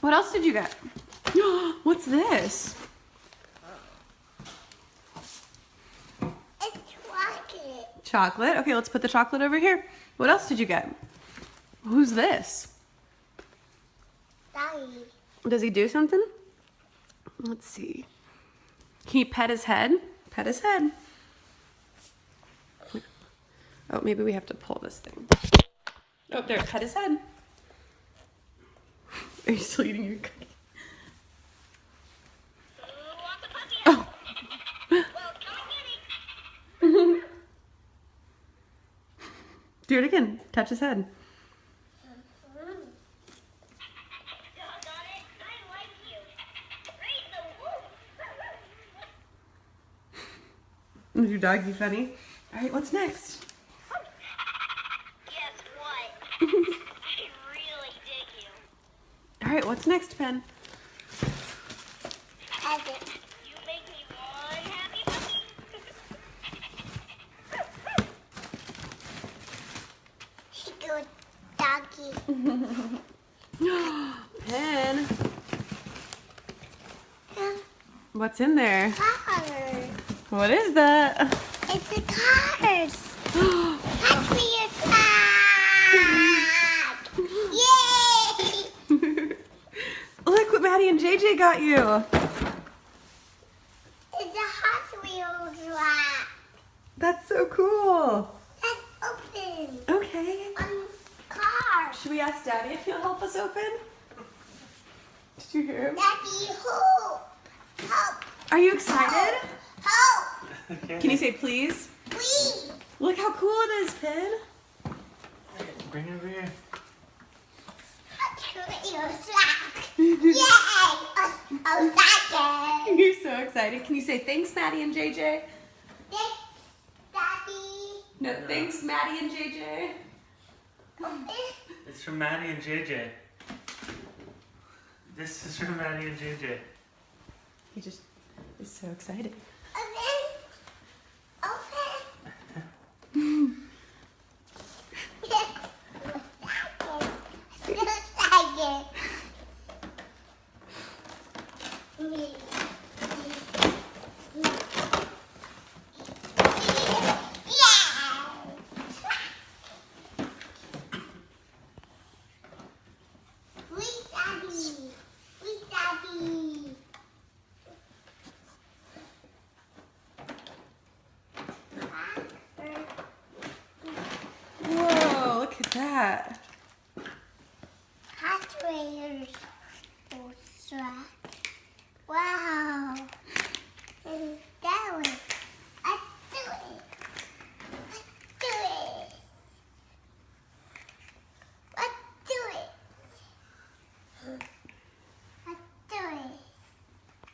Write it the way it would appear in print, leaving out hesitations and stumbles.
What else did you get? What's this? It's chocolate. Chocolate. Okay, let's put the chocolate over here. What else did you get? Who's this? Daddy. Does he do something? Let's see. Can you pet his head? Pet his head. Oh, maybe we have to pull this thing. Oh, there, pet his head. Are you still eating your cookie? Oh. Do it again. Touch his head. Is your doggy funny? All right, what's next? Guess what? I really dig you. All right, what's next, Penn? You make me one happy puppy. Good doggy. Penn. What's in there? Cars. What is that? It's the cars. Touch me your flag. Yay! Look what Matty and JJ got you. It's a Hot Wheels rack. That's so cool. Let's open. Okay. Car. Should we ask Daddy if he'll help us open? Did you hear him? Daddy, help. Help. Are you excited? Help. Okay. Can you say please? Please. Look how cool it is, Penn. Bring it over here. Touch your flag. Yay! Oh, You're so excited. Can you say thanks, Matty and JJ? Thanks, Daddy. No, thanks, Matty and JJ. It's from Matty and JJ. This is from Matty and JJ. He just is so excited. Open. Open.